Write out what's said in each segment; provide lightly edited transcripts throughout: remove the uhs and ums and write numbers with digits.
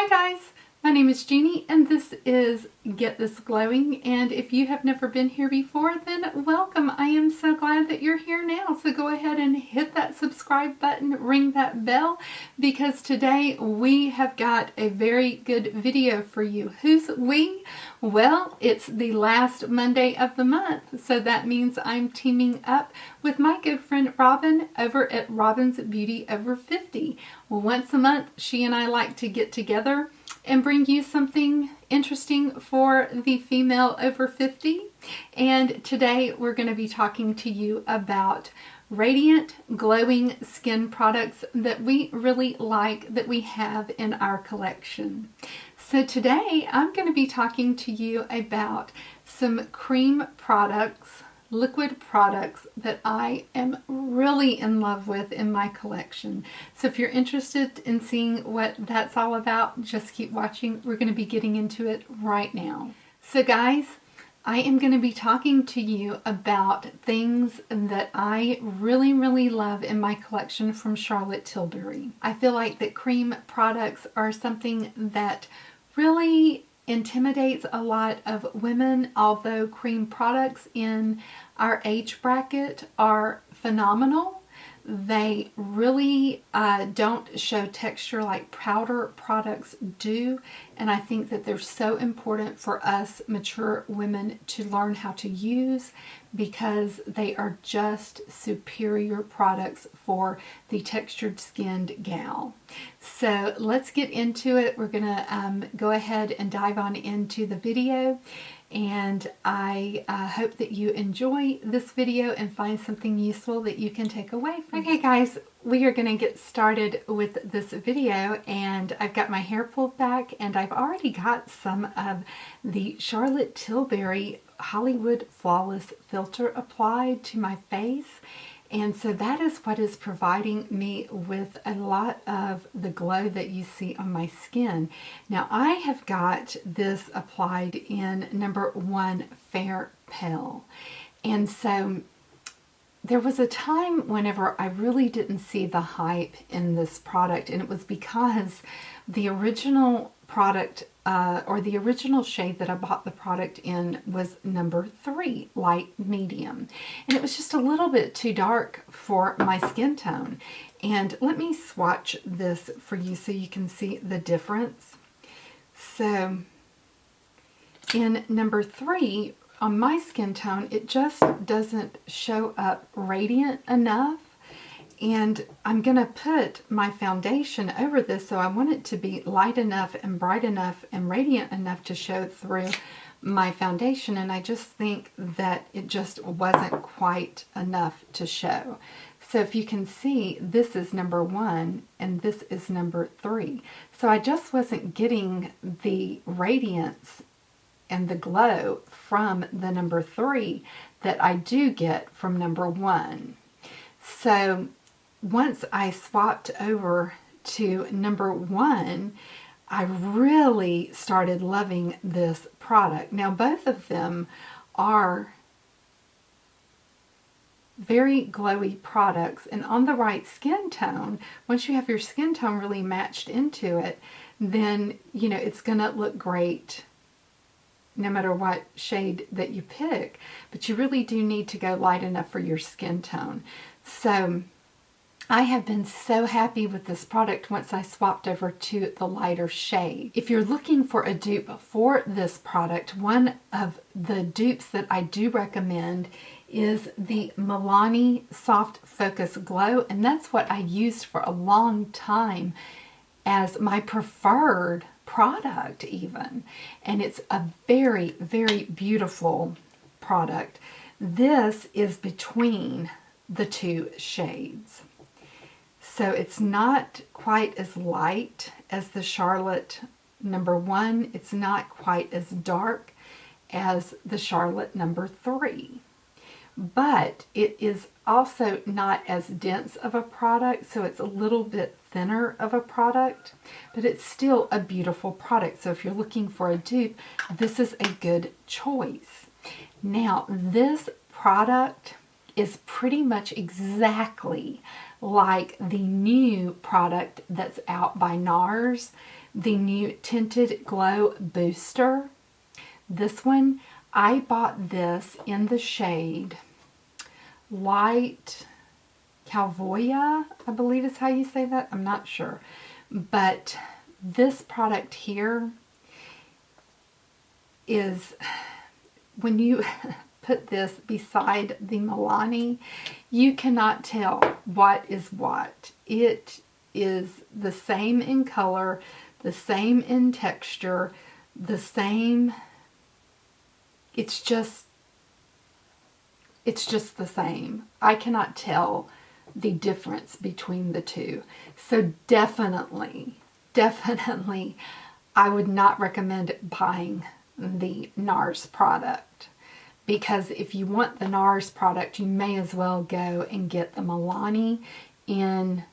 Hi guys, my name is Jeannie and this is Get This Glowing, and if you have never been here before, then welcome. I am so glad that you're here now, so go ahead and hit that subscribe button, ring that bell, because today we have got a very good video for you. Who's we? Well, it's the last Monday of the month, so that means I'm teaming up with my good friend Robin over at Robin's Beauty Over 50. Well, once a month, she and I like to get together and bring you something interesting for the female over 50. And today we're going to be talking to you about radiant, glowing skin products that we really like, that we have in our collection. So today I'm going to be talking to you about some cream products, liquid products that I am really in love with in my collection. So if you're interested in seeing what that's all about, just keep watching. We're going to be getting into it right now. So guys, I am going to be talking to you about things that I really love in my collection from Charlotte Tilbury. I feel like that cream products are something that really intimidates a lot of women, although cream products in our age bracket are phenomenal. They really don't show texture like powder products do, and I think that they're so important for us mature women to learn how to use, because they are just superior products for the textured skinned gal. So let's get into it. We're gonna go ahead and dive on into the video, and I hope that you enjoy this video and find something useful that you can take away from it. Okay guys, we are going to get started with this video, and I've got my hair pulled back and I've already got some of the Charlotte Tilbury Hollywood Flawless filter applied to my face. And so that is what is providing me with a lot of the glow that you see on my skin. Now I have got this applied in number 1 Fair Pale. And so there was a time whenever I really didn't see the hype in this product, and it was because the original product or the original shade that I bought the product in was number 3, light medium, and it was just a little bit too dark for my skin tone. And let me swatch this for you so you can see the difference. So in number 3, on my skin tone, it just doesn't show up radiant enough. And I'm going to put my foundation over this, so I want it to be light enough and bright enough and radiant enough to show through my foundation. And I just think that it just wasn't quite enough to show. So if you can see, this is number 1 and this is number 3. So I just wasn't getting the radiance and the glow from the number 3 that I do get from number 1. So once I swapped over to number 1, I really started loving this product. Now both of them are very glowy products, and on the right skin tone, once you have your skin tone really matched into it, then you know it's gonna look great no matter what shade that you pick, but you really do need to go light enough for your skin tone. So I have been so happy with this product once I swapped over to the lighter shade. If you're looking for a dupe for this product, one of the dupes that I do recommend is the Milani Soft Focus Glow, and that's what I used for a long time as my preferred product even. And it's a very beautiful product. This is between the 2 shades. So it's not quite as light as the Charlotte number 1. It's not quite as dark as the Charlotte number 3. But it is also not as dense of a product, so it's a little bit thinner of a product, but it's still a beautiful product. So if you're looking for a dupe, this is a good choice. Now this product is pretty much exactly like the new product that's out by NARS. the new Tinted Glow Booster. This one, I bought this in the shade Light Calvoya, I believe is how you say that. I'm not sure. But this product here is, when you put this beside the Milani, you cannot tell what is what. It is the same in color, the same in texture, the same, it's just the same. I cannot tell the difference between the two. So definitely, I would not recommend buying the NARS product, because if you want the NARS product, you may as well go and get the Milani in,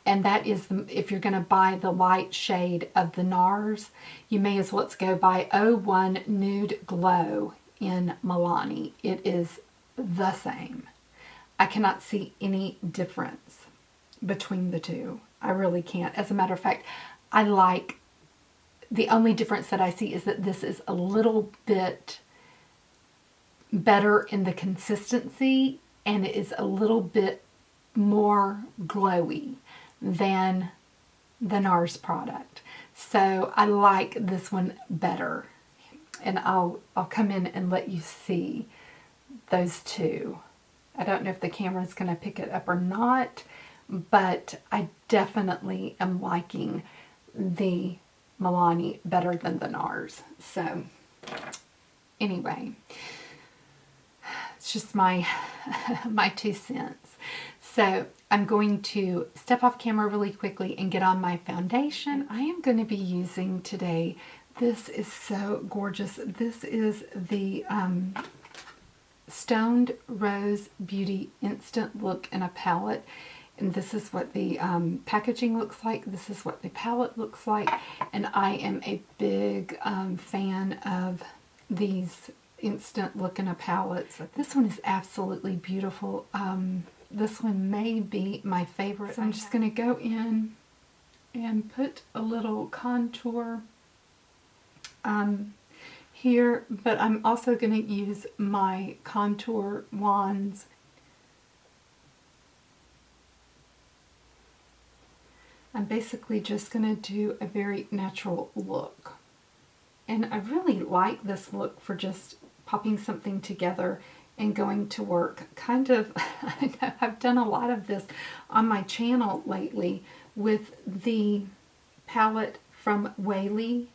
and that is, if you're going to buy the light shade of the NARS, you may as well go buy 01 Nude Glow in Milani. It is the same. I cannot see any difference between the two. I really can't. As a matter of fact, the only difference that I see is that this is a little bit better in the consistency, and it is a little bit more glowy than the NARS product. So I like this one better, and I'll come in and let you see those two. I don't know if the camera's going to pick it up or not, but I definitely am liking the Milani better than the NARS. So anyway, it's just my 2 cents. So I'm going to step off camera really quickly and get on my foundation. I am going to be using today, this is so gorgeous. This is the Stoned Rose Beauty Instant Look in a palette. And this is what the packaging looks like. This is what the palette looks like. And I am a big fan of these instant look in a palettes. This one is absolutely beautiful. This one may be my favorite. So I'm just going to go in and put a little contour here, but I'm also going to use my contour wands. I'm basically just going to do a very natural look. And I really like this look for just popping something together and going to work. Kind of, I know I've done a lot of this on my channel lately with the palette from Whaley,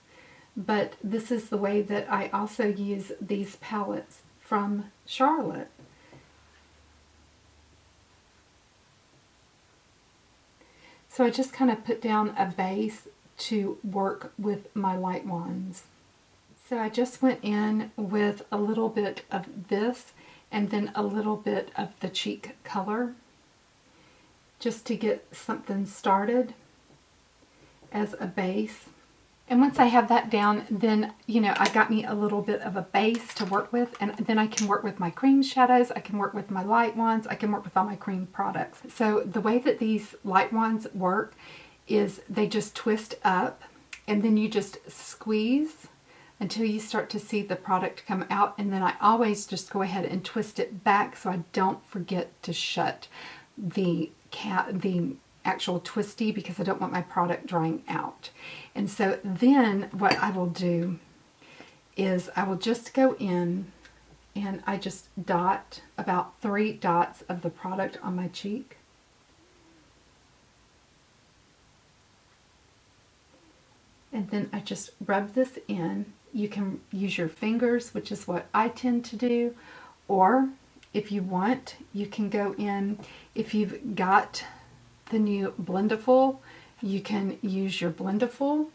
but this is the way that I also use these palettes from Charlotte. So I just kind of put down a base to work with my light wands. So I just went in with a little bit of this and then a little bit of the cheek color just to get something started as a base. And once I have that down, then, you know, I got me a little bit of a base to work with, and then I can work with my cream shadows, I can work with my light wands, I can work with all my cream products. So the way that these light wands work is they just twist up, and then you just squeeze until you start to see the product come out, and then I always just go ahead and twist it back so I don't forget to shut the actual twisty, because I don't want my product drying out. And so then what I will do is I will just go in and I just dot about 3 dots of the product on my cheek. And then I just rub this in. You can use your fingers, which is what I tend to do, or if you want, you can go in, if you've got the new Blendiful, you can use your Blendiful.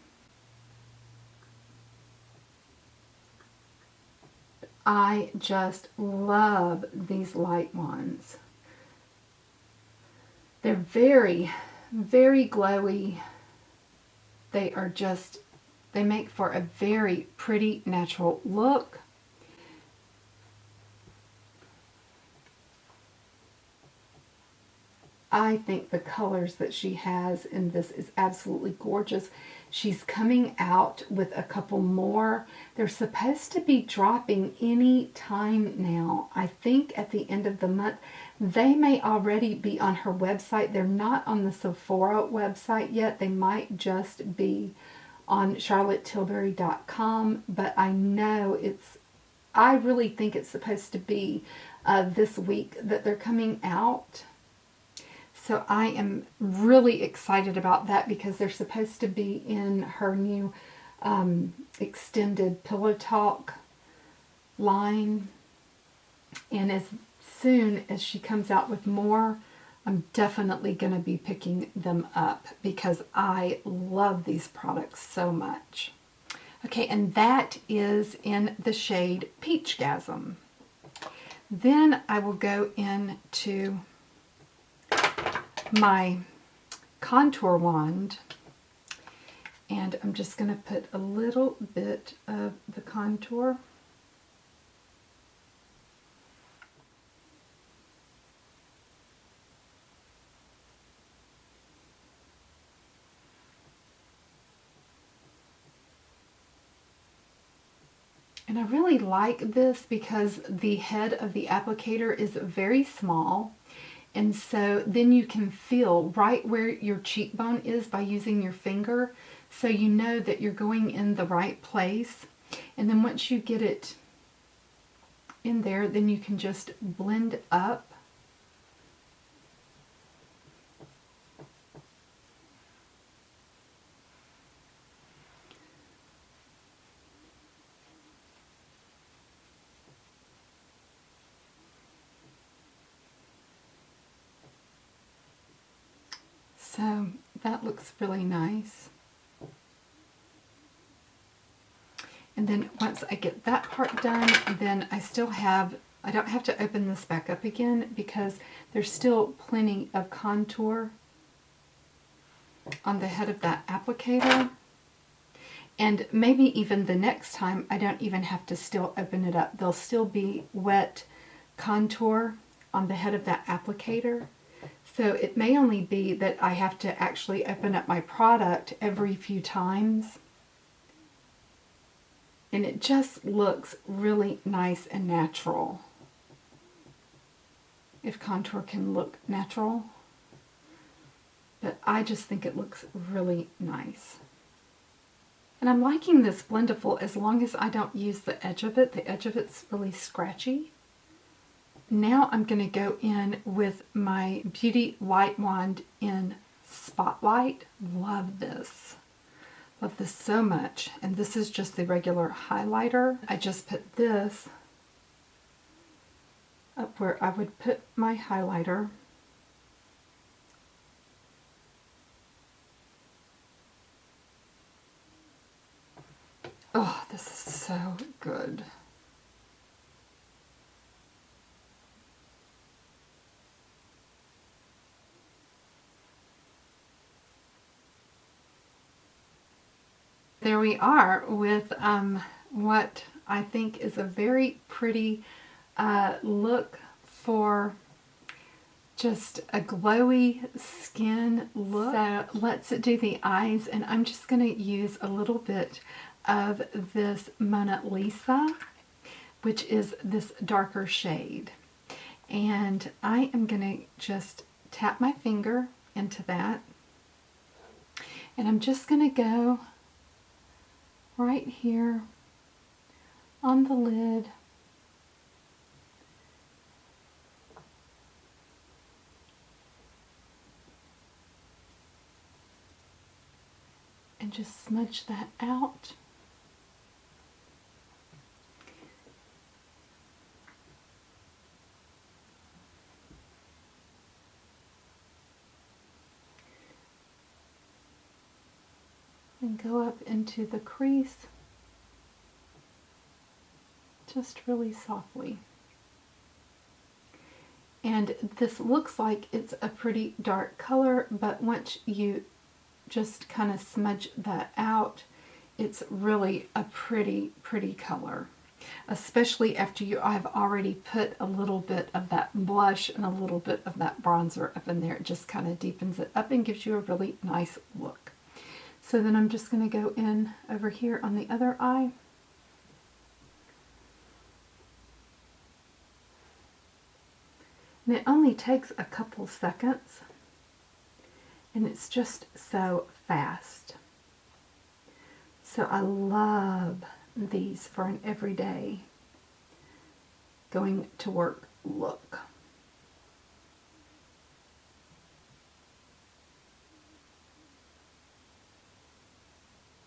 I just love these light ones. They're very, very glowy. They are just, they make for a very pretty natural look. I think the colors that she has in this is absolutely gorgeous. She's coming out with a couple more. They're supposed to be dropping any time now. I think at the end of the month. They may already be on her website. They're not on the Sephora website yet. They might just be on charlottetilbury.com, but I know I really think it's supposed to be this week that they're coming out. So I am really excited about that because they're supposed to be in her new extended Pillow Talk line. And as soon as she comes out with more, I'm definitely going to be picking them up because I love these products so much. Okay, and that is in the shade Peachgasm. Then I will go into my contour wand, and I'm just going to put a little bit of the contour . And I really like this because the head of the applicator is very small. And so then you can feel right where your cheekbone is by using your finger. So you know that you're going in the right place. And then once you get it in there, then you can just blend up. So that looks really nice. And then once I get that part done, then I don't have to open this back up again because there's still plenty of contour on the head of that applicator. And maybe even the next time I don't even have to still open it up. There'll still be wet contour on the head of that applicator. So it may only be that I have to actually open up my product every few times. And it just looks really nice and natural. If contour can look natural. But I just think it looks really nice. And I'm liking this Blendiful as long as I don't use the edge of it. The edge of it's really scratchy. Now I'm going to go in with my Beauty Light Wand in Spotlight. Love this. Love this so much. And this is just the regular highlighter. I just put this up where I would put my highlighter. Oh, this is so good. There we are with what I think is a very pretty look for just a glowy skin look. So let's do the eyes, and I'm just going to use a little bit of this Mona Lisa, which is this darker shade. And I am going to just tap my finger into that. And I'm just going to go right here on the lid. And just smudge that out. And go up into the crease just really softly. And this looks like it's a pretty dark color, but once you just kind of smudge that out, it's really a pretty color. Especially after I've already put a little bit of that blush and a little bit of that bronzer up in there. It just kind of deepens it up and gives you a really nice look. So then I'm just going to go in over here on the other eye. And it only takes a couple seconds. And it's just so fast. So I love these for an everyday going to work look.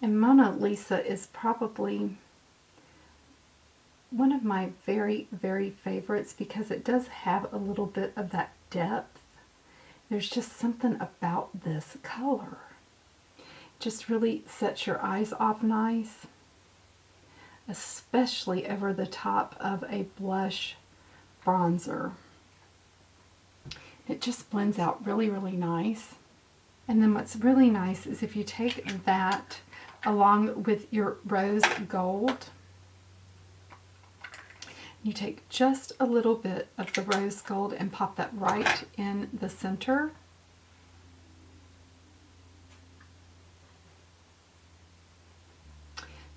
And Mona Lisa is probably one of my very, very favorites because it does have a little bit of that depth. There's just something about this color. It just really sets your eyes off nice, especially over the top of a blush bronzer. It just blends out really, really nice. And then what's really nice is if you take that along with your rose gold, you take just a little bit of the rose gold and pop that right in the center.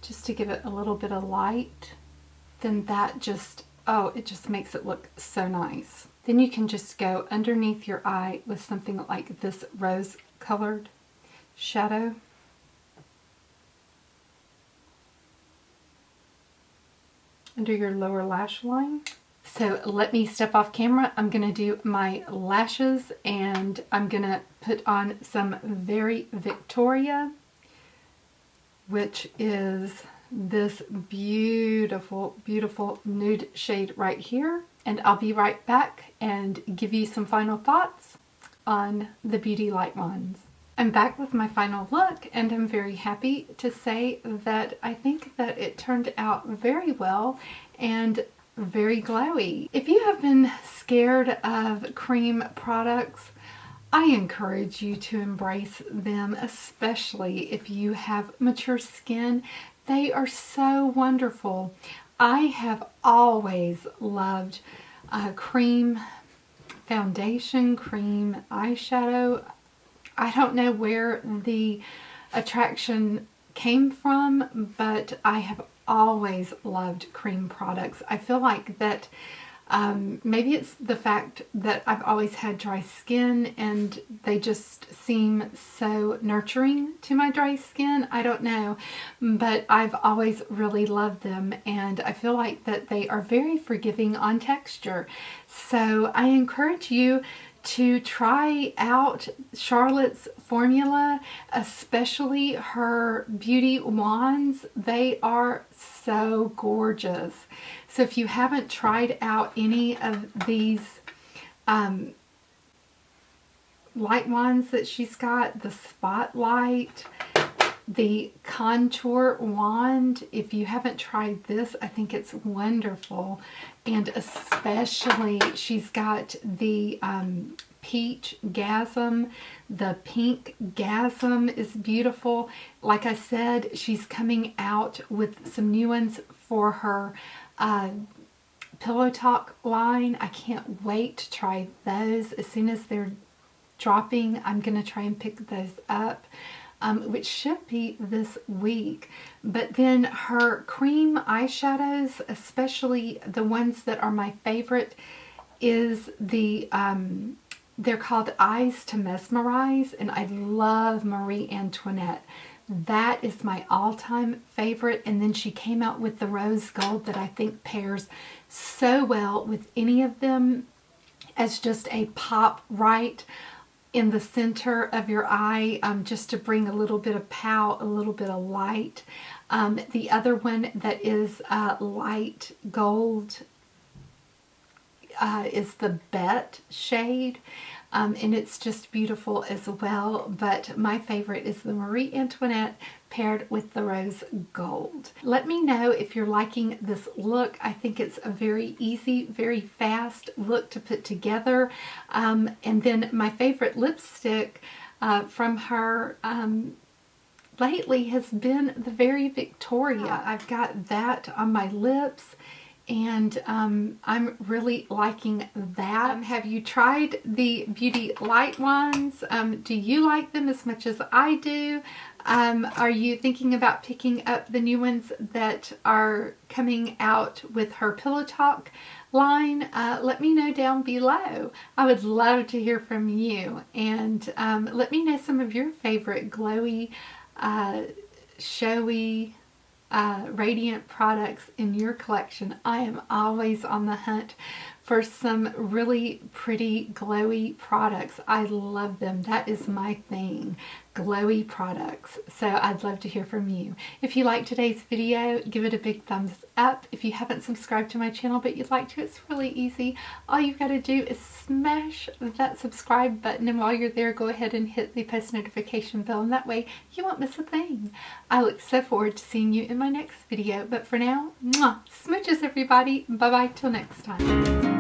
Just to give it a little bit of light. Then that just, oh, it just makes it look so nice. Then you can just go underneath your eye with something like this rose colored shadow. Under your lower lash line. So let me step off camera. I'm going to do my lashes and I'm going to put on some Very Victoria, which is this beautiful, beautiful nude shade right here. And I'll be right back and give you some final thoughts on the Beauty Light Wands. I'm back with my final look and I'm very happy to say that I think that it turned out very well and very glowy. If you have been scared of cream products, I encourage you to embrace them, especially if you have mature skin. They are so wonderful. I have always loved cream foundation, cream eyeshadow. I don't know where the attraction came from, but I have always loved cream products. I feel like that maybe it's the fact that I've always had dry skin and they just seem so nurturing to my dry skin. I don't know, but I've always really loved them and I feel like that they are very forgiving on texture. So I encourage you to try out Charlotte's formula, especially her beauty wands. They are so gorgeous. So if you haven't tried out any of these light wands that she's got, the Spotlight, the Contour wand, if you haven't tried this, I think it's wonderful. And especially she's got the Peach Gasm. The Pink Gasm is beautiful. Like I said, she's coming out with some new ones for her Pillow Talk line. I can't wait to try those. As soon as they're dropping, I'm going to try and pick those up. Which should be this week. But then her cream eyeshadows, especially the ones that are my favorite, is the, they're called Eyes to Mesmerize, and I love Marie Antoinette. That is my all-time favorite, and then she came out with the rose gold that I think pairs so well with any of them as just a pop right in the center of your eye, just to bring a little bit of pout, a little bit of light. The other one that is light gold is the Bet shade, and it's just beautiful as well. But my favorite is the Marie Antoinette paired with the rose gold. Let me know if you're liking this look. I think it's a very easy, very fast look to put together. And then my favorite lipstick from her lately has been the Very Victoria. I've got that on my lips and I'm really liking that. Have you tried the Beauty Light Wands? Do you like them as much as I do? Are you thinking about picking up the new ones that are coming out with her Pillow Talk line? Let me know down below. I would love to hear from you, and let me know some of your favorite glowy, showy, radiant products in your collection. I am always on the hunt for some really pretty glowy products. I love them. That is my thing, glowy products. So I'd love to hear from you. If you like today's video, give it a big thumbs up. If you haven't subscribed to my channel but you'd like to, it's really easy. All you've got to do is smash that subscribe button, and while you're there, go ahead and hit the post notification bell, and that way you won't miss a thing. I look so forward to seeing you in my next video, but for now, mwah, smooches everybody. Bye bye till next time.